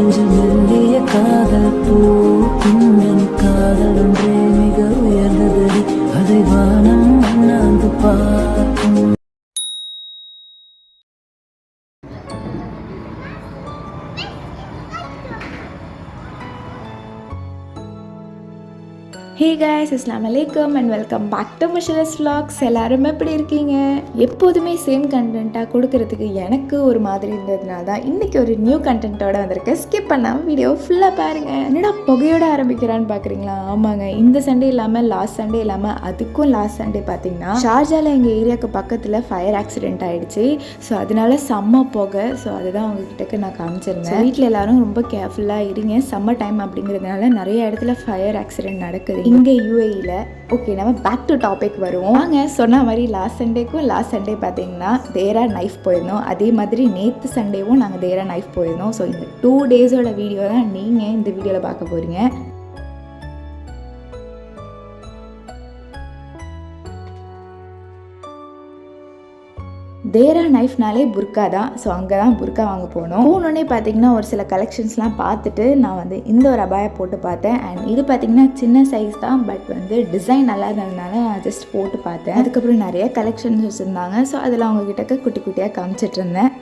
ஒரு மெல்லிய காதல் பூ என் காதல் ஒன்றே மிக உயர்ந்தது அதை வானம் அண்ணாந்து பார்க்கும். ஹே காய்ஸ், அஸ்ஸலாமு அலைக்கும் and welcome back to Musharas vlogs. எல்லாரும் எப்படி இருக்கீங்க? எப்போதுமே சேம் கண்டென்ட்டாக கொடுக்கறதுக்கு எனக்கு ஒரு மாதிரி இருந்ததுனால தான் இன்றைக்கி ஒரு நியூ கண்டென்ட்டோட வந்திருக்கேன். ஸ்கிப் பண்ணாமல் வீடியோ ஃபுல்லாக பாருங்கள். என்னடா புகையோடு ஆரம்பிக்கிறான்னு பார்க்குறீங்களா? ஆமாங்க, இந்த சண்டே இல்லாமல் லாஸ்ட் சண்டே இல்லாமல் அதுக்கும் லாஸ்ட் சண்டே பார்த்தீங்கன்னா ஷார்ஜாவில் எங்கள் ஏரியாவுக்கு பக்கத்தில் ஃபயர் ஆக்சிடென்ட் ஆகிடுச்சு. ஸோ அதனால செம்ம புகை. ஸோ அதுதான் உங்ககிட்ட நான் காமிச்சிருந்தேன். வீட்டில் எல்லாரும் ரொம்ப கேர்ஃபுல்லாக இருங்க. சம்மர் டைம் அப்படிங்கிறதுனால நிறைய இடத்துல ஃபயர் ஆக்சிடென்ட் நடக்குது இங்கே யூஏஇல. ஓகே, நம்ம பேக் டு டாபிக் வருவோம். வாங்க. சொன்ன மாதிரி லாஸ்ட் சண்டே பார்த்தீங்கன்னா தேரா நைஃப் போயிருந்தோம். அதே மாதிரி நேற்று சண்டேவும் நாங்கள் தேரா நைஃப் போயிருந்தோம். ஸோ இந்த 2 டேஸோட வீடியோ தான் நீங்கள் இந்த வீடியோவில் பார்க்க போகிறீங்க. தேரா நைஃப்னாலே புர்கா தான். ஸோ அங்கே தான் புர்கா வாங்க போனோடனே பார்த்தீங்கன்னா ஒரு சில கலெக்ஷன்ஸ்லாம் பார்த்துட்டு நான் வந்து இந்த ஒரு அபாயா போட்டு பார்த்தேன். அண்ட் இது பார்த்தீங்கன்னா சின்ன சைஸ் தான், பட் வந்து டிசைன் நல்லா இருந்ததுனால நான் ஜஸ்ட் போட்டு பார்த்தேன். அதுக்கப்புறம் நிறைய கலெக்ஷன்ஸ் வச்சுருந்தாங்க. ஸோ அதில் அவங்கக்கிட்ட குட்டி குட்டியாக காமிச்சிட்டு இருந்தேன்.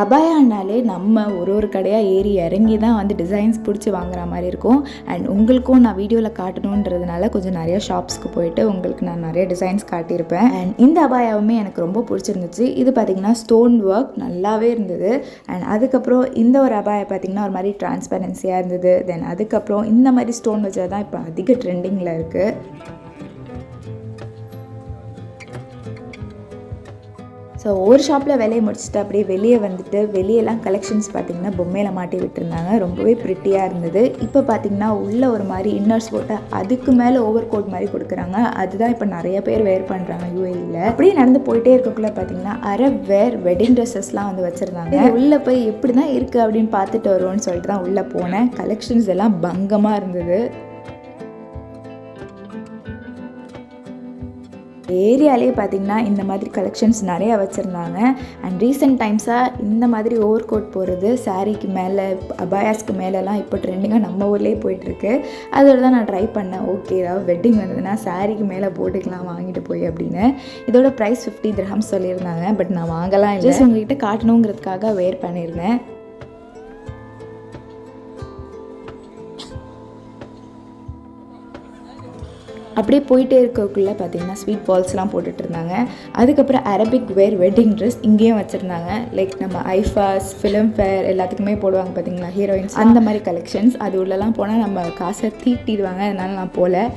அபாயானாலே நம்ம ஒரு கடையாக ஏறி இறங்கி தான் வந்து டிசைன்ஸ் பிடிச்சி வாங்குற மாதிரி இருக்கும். அண்ட் உங்களுக்கும் நான் வீடியோவில் காட்டணுன்றதுனால கொஞ்சம் நிறைய ஷாப்ஸ்க்கு போயிட்டு உங்களுக்கு நான் நிறைய டிசைன்ஸ் காட்டியிருப்பேன். அண்ட் இந்த அபாயாவுமே எனக்கு ரொம்ப பிடிச்சிருந்துச்சு. இது பார்த்திங்கன்னா ஸ்டோன் ஒர்க் நல்லாவே இருந்தது. அண்ட் அதுக்கப்புறம் இந்த ஒரு அபாயா பார்த்திங்கன்னா ஒரு மாதிரி டிரான்ஸ்பரன்சியாக இருந்தது. தென் அதுக்கப்புறம் இந்த மாதிரி ஸ்டோன் வச்சது தான் இப்போ அதிக ட்ரெண்டிங்கில் இருக்குது. ஸோ ஒரு ஷாப்பில் வேலையை முடிச்சுட்டு அப்படியே வெளியே வந்துட்டு வெளியெல்லாம் கலெக்ஷன்ஸ் பார்த்திங்கன்னா பொம்மையில் மாட்டி விட்டுருந்தாங்க. ரொம்பவே ப்ரிட்டியாக இருந்தது. இப்போ பார்த்திங்கன்னா உள்ள ஒரு மாதிரி இன்னர்ஸ் போட்டு அதுக்கு மேலே ஓவர் கோட் மாதிரி கொடுக்குறாங்க. அதுதான் இப்போ நிறைய பேர் வேர் பண்ணுறாங்க யூஏஇல. அப்படியே நடந்து போயிட்டே இருக்கக்குள்ள பார்த்திங்கன்னா அரப் வேர் வெட்டிங் ட்ரெஸ்ஸஸ்லாம் வந்து வச்சுருந்தாங்க. உள்ளே போய் எப்படி தான் இருக்குது அப்படின்னு பார்த்துட்டு வருவோன்னு சொல்லிட்டு தான் உள்ளே போனேன். கலெக்ஷன்ஸ் எல்லாம் பங்கமாக இருந்தது. ஏரியாலே பார்த்திங்கன்னா இந்த மாதிரி கலெக்ஷன்ஸ் நிறையா வச்சுருந்தாங்க. அண்ட் ரீசெண்ட் டைம்ஸாக இந்த மாதிரி ஓவர் கோட் போடுறது சாரீக்கு மேலே அபாயாஸ்க்கு மேலெலாம் இப்போ ட்ரெண்டிங்காக நம்ம ஊர்லேயே போயிட்டுருக்கு. அதோட தான் நான் ட்ரை பண்ணேன். ஓகே, ஏதாவது வெட்டிங் வந்ததுன்னா சாரீக்கு மேலே போட்டுக்கலாம் வாங்கிட்டு போய் அப்படின்னு. இதோட ப்ரைஸ் 50 திர்ஹம்ஸ் சொல்லியிருந்தாங்க. பட் நான் வாங்கலாம் இல்லை, உங்கள்கிட்ட காட்டணுங்கிறதுக்காக வேர் பண்ணியிருந்தேன். அப்படியே போயிட்டே இருக்கக்குள்ளே பார்த்தீங்கன்னா ஸ்வீட் பால்ஸ்லாம் போட்டுட்டு இருந்தாங்க. அதுக்கப்புறம் அரபிக் வேர் வெட்டிங் ட்ரெஸ் இங்கேயும் வச்சுருந்தாங்க. லைக் நம்ம ஐஃபாஸ், ஃபிலிம் ஃபேர் எல்லாத்துக்குமே போடுவாங்க பார்த்தீங்களா ஹீரோயின்ஸ், அந்த மாதிரி கலெக்ஷன்ஸ். அது உள்ளலாம் போனால் நம்ம காசை தீட்டிடுவாங்க. அதனால நான் போகல.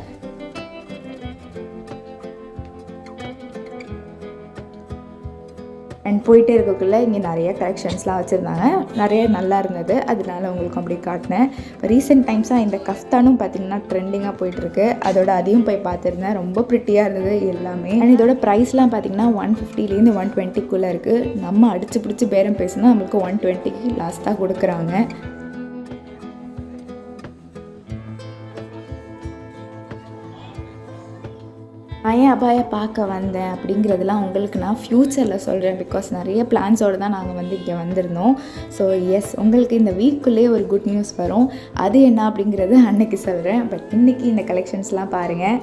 அண்ட் போயிட்டே இருக்கக்குள்ளே இங்கே நிறைய கலெக்ஷன்ஸ்லாம் வச்சுருந்தாங்க. நிறைய நல்லா இருந்தது. அதனால உங்களுக்கு அப்படி காட்டினேன். இப்போ ரீசெண்ட் டைம்ஸாக இந்த கஃப்தானும் பார்த்திங்கன்னா ட்ரெண்டிங்காக போயிட்டுருக்கு. அதோட அதையும் போய் பார்த்துருந்தேன். ரொம்ப ப்ரிட்டியாக இருந்தது எல்லாமே. அண்ட் இதோட ப்ரைஸ்லாம் பார்த்திங்கன்னா 150லேருந்து 120க்குள்ளே இருக்குது. நம்ம அடிச்சு பிடிச்சி பேரம் பேசுனா நம்மளுக்கு 120க்கு லாஸ்ட்டாக கொடுக்குறாங்க. நான் ஏன் அபாயா பார்க்க வந்தேன் அப்படிங்கிறதுலாம் உங்களுக்கு நான் ஃப்யூச்சரில் சொல்கிறேன். பிகாஸ் நிறைய பிளான்ஸோடு தான் நாங்கள் வந்து இங்கே வந்திருந்தோம். ஸோ எஸ், உங்களுக்கு இந்த வீக்குள்ளேயே ஒரு குட் நியூஸ் வரும். அது என்ன அப்படிங்கிறது அன்னைக்கு சொல்கிறேன். பட் இன்றைக்கி இந்த கலெக்ஷன்ஸ்லாம் பாருங்கள்.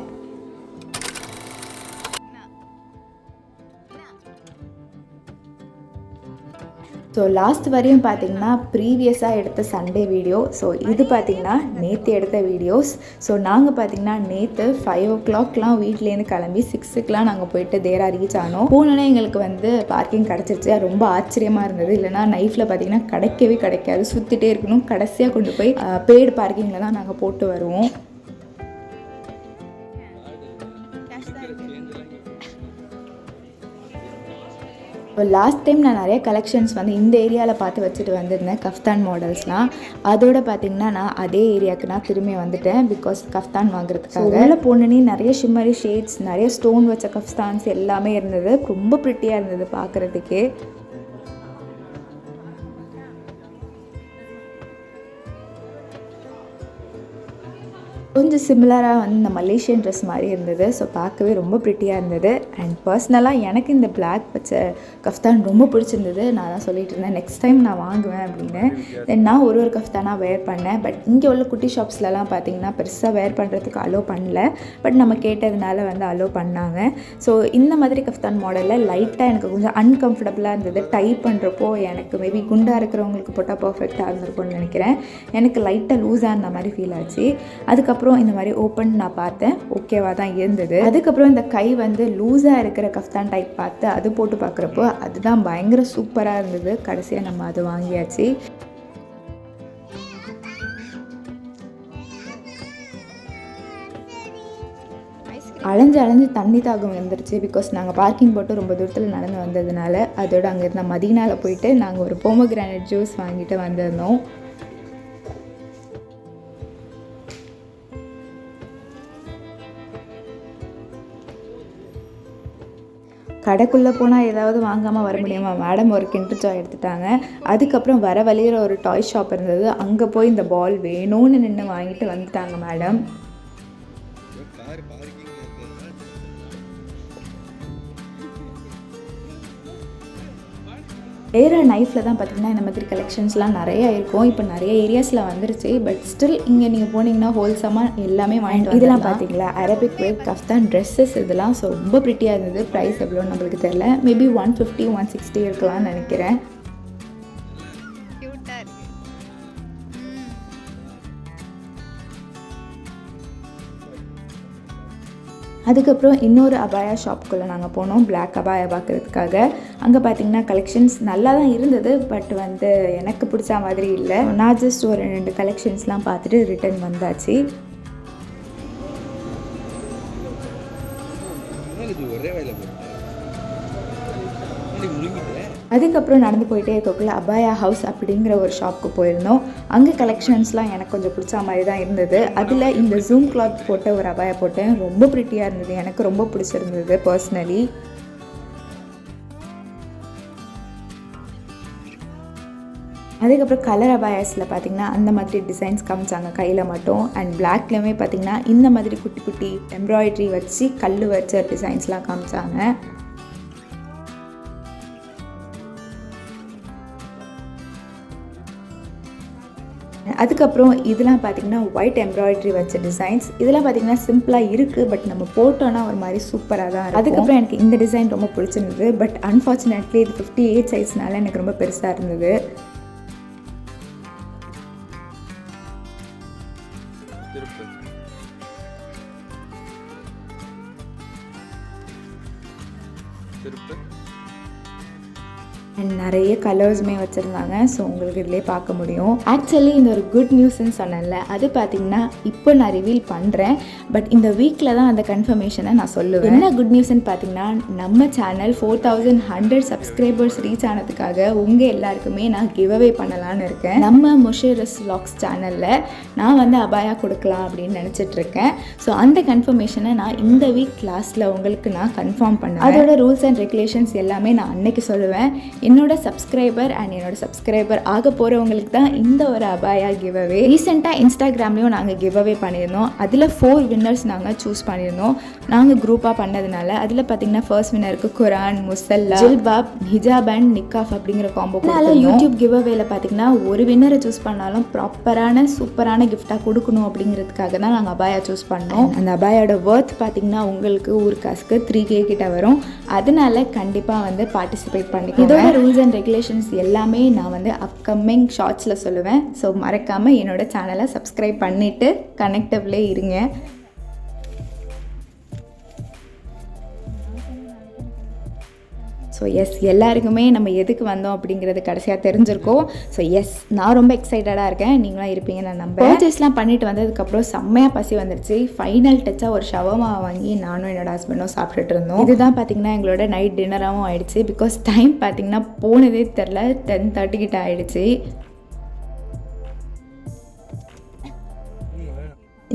ஸோ லாஸ்ட் வரையும் பார்த்திங்கன்னா ப்ரீவியஸாக எடுத்த சண்டே வீடியோ. ஸோ இது பார்த்திங்கன்னா நேற்று எடுத்த வீடியோஸ். ஸோ நாங்கள் பார்த்திங்கன்னா நேற்று 5 o'clockலாம் வீட்லேருந்து கிளம்பி 6க்குலாம் நாங்கள் போயிட்டு தேரா ரீச் ஆனோம். போனோன்னே எங்களுக்கு வந்து பார்க்கிங் கிடச்சிருச்சு. ரொம்ப ஆச்சரியமாக இருந்தது. இல்லைனா நைஃப்பில் பார்த்திங்கன்னா கிடைக்காது, சுற்றிட்டே இருக்கணும். கடைசியாக கொண்டு போய் பெய்டு பார்க்கிங்கில் தான் நாங்கள் போட்டு வருவோம். இப்போ லாஸ்ட் டைம் நான் நிறைய கலெக்ஷன்ஸ் வந்து இந்த ஏரியாவில் பார்த்து வச்சுட்டு வந்திருந்தேன், கஃப்தான் மாடல்ஸ்லாம். அதோட பார்த்திங்கன்னா நான் அதே ஏரியாவுக்கு நான் திரும்பி வந்துட்டேன். பிகாஸ் கஃப்தான் வாங்குறதுக்காக உள்ளே போனோன்னே நிறைய ஷிம்மரி ஷேட்ஸ், நிறைய ஸ்டோன் வச்ச கஃப்தான்ஸ் எல்லாமே இருந்தது. ரொம்ப ப்ரிட்டியாக இருந்தது பார்க்குறதுக்கே. கொஞ்சம் சிமிலராக வந்து இந்த மலேசியன் ட்ரெஸ் மாதிரி இருந்தது. ஸோ பார்க்கவே ரொம்ப ப்ரிட்டியாக இருந்தது. அண்ட் பர்சனலாக எனக்கு இந்த பிளாக் பச்சை கஃப்தான் ரொம்ப பிடிச்சிருந்தது. நான் தான் சொல்லிட்டு இருந்தேன் நெக்ஸ்ட் டைம் நான் வாங்குவேன் அப்படின்னு. தென் நான் ஒரு கஃப்தானாக வேர் பண்ணேன். பட் இங்கே உள்ள குட்டி ஷாப்ஸ்லலாம் பார்த்தீங்கன்னா பெருசாக வேர் பண்ணுறதுக்கு அலோவ் பண்ணல. பட் நம்ம கேட்டதுனால வந்து அலோவ் பண்ணாங்க. ஸோ இந்த மாதிரி கஃப்தான் மாடலில் லைட்டாக எனக்கு கொஞ்சம் அன்கம்ஃபர்டபுளாக இருந்தது. டை பண்ணுறப்போ எனக்கு மேபி குண்டாக இருக்கிறவங்களுக்கு போட்டால் பர்ஃபெக்டாக இருந்திருக்கும்னு நினைக்கிறேன். எனக்கு லைட்டாக லூஸாக இருந்த மாதிரி ஃபீல் ஆச்சு. அதுக்கப்புறம் இந்த மாதிரி ஓப்பன் நான் பார்த்தேன், ஓகேவாக தான் இருந்தது. அதுக்கப்புறம் இந்த கை வந்து லூஸாக இருக்கிற கஃப்தான் டைப் பார்த்து அது போட்டு பார்க்குறப்போ அதுதான் பயங்கர சூப்பராக இருந்தது. கடைசியாக நம்ம அது வாங்கியாச்சு. அலைஞ்சு தண்ணி தாகம் வந்துருச்சு. பிகாஸ் நாங்கள் பார்க்கிங் போட்டு ரொம்ப தூரத்தில் நடந்து வந்ததுனால. அதோட அங்கே இருந்த மதீனாவில் போயிட்டு நாங்கள் ஒரு போமோகிரானட் ஜூஸ் வாங்கிட்டு வந்திருந்தோம். கடைக்குள்ளே போனால் ஏதாவது வாங்காமல் வர முடியுமா? மேடம் ஒரு கிண்டர் ஜாய் எடுத்துட்டாங்க. அதுக்கப்புறம் வர வழியில் ஒரு டாய் ஷாப் இருந்தது. அங்கே போய் இந்த பால் வேணும்னு நின்று வாங்கிட்டு வந்துட்டாங்க மேடம். ஏரா நைஃப்பில் தான் பார்த்திங்கன்னா இந்த மாதிரி கலெக்ஷன்ஸ்லாம் நிறையா இருக்கும். இப்போ நிறைய ஏரியாஸில் வந்துருச்சு. பட் ஸ்டில் இங்கே நீங்கள் போனீங்கன்னா ஹோல்சமாக எல்லாமே வாங்கிட்டு இதெல்லாம் பார்த்தீங்களா அரபிக் வேர் கஃப்தான் ட்ரெஸ்ஸஸ் இதெல்லாம். ஸோ ரொம்ப ப்ரிட்டியாக இருந்தது. ப்ரைஸ் எவ்வளோன்னு நம்மளுக்கு தெரியல. மேபி 150 160 இருக்கலாம்னு நினைக்கிறேன். அதுக்கப்புறம் இன்னொரு அபாயா ஷாப்புக்குள்ளே நாங்கள் போனோம் பிளாக் அபாயா பார்க்குறதுக்காக. அங்கே பார்த்திங்கன்னா கலெக்ஷன்ஸ் நல்லா தான் இருந்தது. பட் வந்து எனக்கு பிடிச்ச மாதிரி இல்லை. நான் ஜஸ்ட் ஒரு 2 கலெக்ஷன்ஸ்லாம் பார்த்துட்டு ரிட்டர்ன் வந்தாச்சு. அதுக்கப்புறம் நடந்து போயிட்டே இருக்கக்குள்ள அபாயா ஹவுஸ் அப்படிங்கிற ஒரு ஷாப்புக்கு போயிருந்தோம். அங்கே கலெக்ஷன்ஸ்லாம் எனக்கு கொஞ்சம் பிடிச்ச மாதிரி தான் இருந்தது. அதில் இந்த ஜூம் கிளாத் போட்ட ஒரு அபாயா போட்டேன். ரொம்ப ப்ரிட்டியாக இருந்தது. எனக்கு ரொம்ப பிடிச்சிருந்தது பர்சனலி. அதுக்கப்புறம் கலர் அபாயாஸில் பார்த்திங்கன்னா அந்த மாதிரி டிசைன்ஸ் காமிச்சாங்க கையில் மட்டும். அண்ட் பிளாக்லேயுமே பார்த்திங்கன்னா இந்த மாதிரி குட்டி குட்டி எம்ப்ராய்ட்ரி வச்சு கல் வச்ச டிசைன்ஸ்லாம் காமிச்சாங்க. அதுக்கப்புறம் இதெல்லாம் பார்த்திங்கன்னா ஒயிட் எம்ப்ராய்ட்ரி வச்ச டிசைன்ஸ். இதெல்லாம் பார்த்திங்கன்னா சிம்பிளாக இருக்குது. பட் நம்ம போட்டோன்னா ஒரு மாதிரி சூப்பராக தான் இருக்கும். அதுக்கப்புறம் எனக்கு இந்த டிசைன் ரொம்ப பிடிச்சிருந்தது. பட் அன்ஃபார்ச்சுனேட்லி இது 58 சைஸ்னால எனக்கு ரொம்ப பெருசாக இருந்தது. அண்ட் நிறைய கலர்ஸுமே வச்சுருந்தாங்க. ஸோ உங்களுக்கு இதிலே பார்க்க முடியும். ஆக்சுவலி இந்த ஒரு குட் நியூஸ்ன்னு சொன்னேன்ல, அது பார்த்திங்கன்னா இப்போ நான் ரிவீல் பண்ணுறேன். பட் இந்த வீக்கில் தான் அந்த கன்ஃபர்மேஷனை நான் சொல்லுவேன். என்ன குட் நியூஸ்ன்னு பார்த்திங்கன்னா, நம்ம சேனல் 4100 சப்ஸ்கிரைபர்ஸ் ரீச் ஆனதுக்காக உங்கள் எல்லாருக்குமே நான் கிவ் அவே பண்ணலான்னு இருக்கேன். நம்ம முஷிரஸ் vlogs சேனலில் நான் வந்து அபாயா கொடுக்கலாம் அப்படின்னு நினச்சிட்ருக்கேன். ஸோ அந்த கன்ஃபர்மேஷனை நான் இந்த வீக் லாஸ்ட்டில் உங்களுக்கு நான் கன்ஃபார்ம் பண்ணுவேன். அதோட ரூல்ஸ் அண்ட் ரெகுலேஷன்ஸ் எல்லாமே நான் அன்னைக்கு சொல்லுவேன். என்னோட சப்ஸ்கிரைபர் அண்ட் என்னோட சப்ஸ்கிரைபர் ஆக போகிறவங்களுக்கு தான் இந்த ஒரு அபாயா கிவ் அவே. ரீசெண்டாக இன்ஸ்டாகிராம்லேயும் நாங்கள் கிவ் அவே பண்ணியிருந்தோம். அதில் 4 வின்னர்ஸ் நாங்கள் சூஸ் பண்ணியிருந்தோம். நாங்கள் குரூப்பாக பண்ணதுனால அதில் பார்த்திங்கன்னா ஃபர்ஸ்ட் வின்னருக்கு குரான், முசல்லா, ஜில்பாப், ஹிஜாப் அண்ட் நிக்காஃப் அப்படிங்கிற காம்போ. அதனால் யூடியூப் கிவ் அவேல பார்த்திங்கன்னா ஒரு வின்னரை சூஸ் பண்ணாலும் ப்ராப்பரான சூப்பரான கிஃப்டாக கொடுக்கணும் அப்படிங்கிறதுக்காக தான் நாங்கள் அபாயா சூஸ் பண்ணோம். அந்த அபாயோட ஒர்த் பார்த்திங்கன்னா உங்களுக்கு ஊர் காசுக்கு 3K கிட்ட வரும். அதனால கண்டிப்பாக வந்து பார்ட்டிசிபேட் பண்ணிக்கோங்க. இதோட ரூல்ஸ் அண்ட் ரெகுலேஷன்ஸ் எல்லாமே நான் வந்து அப்கமிங் ஷார்ட்ஸில் சொல்லுவேன். ஸோ மறக்காமல் என்னோட சேனலை சப்ஸ்கிரைப் பண்ணிவிட்டு கனெக்டிவ்லே இருங்க. ஸோ எஸ், எல்லாருக்குமே நம்ம எதுக்கு வந்தோம் அப்படிங்கிறது கடைசியாக தெரிஞ்சிருக்கோம். ஸோ எஸ், நான் ரொம்ப எக்ஸைட்டடாக இருக்கேன். நீங்களாம் இருப்பீங்க நான் நம்புறேன். பர்ச்சேஸ்லாம் பண்ணிட்டு வந்ததுக்கப்புறம் செம்மையாக பசி வந்துருச்சு. ஃபைனல் டச்சாக ஒரு ஷவர்மா வாங்கி நானும் என்னோட ஹஸ்பண்டும் சாப்பிட்டுட்டு இருந்தோம். இதுதான் பார்த்திங்கன்னா எங்களோட நைட் டின்னராகவும் ஆயிடுச்சு. பிகாஸ் டைம் பார்த்திங்கன்னா போனதே தெரில, 10:30 கிட்ட ஆயிடுச்சு.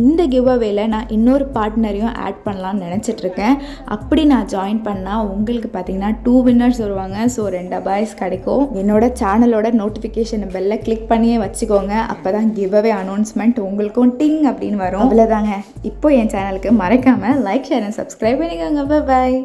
இந்த கிவ்அவேல நான் இன்னொரு பார்ட்னரையும் ஆட் பண்ணலான்னு நினச்சிட்ருக்கேன். அப்படி நான் ஜாயின் பண்ணால் உங்களுக்கு பார்த்தீங்கன்னா 2 வின்னர்ஸ் வருவாங்க. ஸோ 2 அபாய்ஸ் கிடைக்கும். என்னோட சேனலோட நோட்டிஃபிகேஷன் பெல்லை கிளிக் பண்ணியே வச்சுக்கோங்க. அப்போ தான் கிவ்அவே அனௌன்ஸ்மெண்ட் உங்களுக்கும் டிங் அப்படின்னு வரும். அவ்வளோதாங்க. இப்போ என் சேனலுக்கு மறக்காமல் லைக், ஷேர் அண்ட் சப்ஸ்கிரைப் பண்ணிக்கோங்க. பாய்.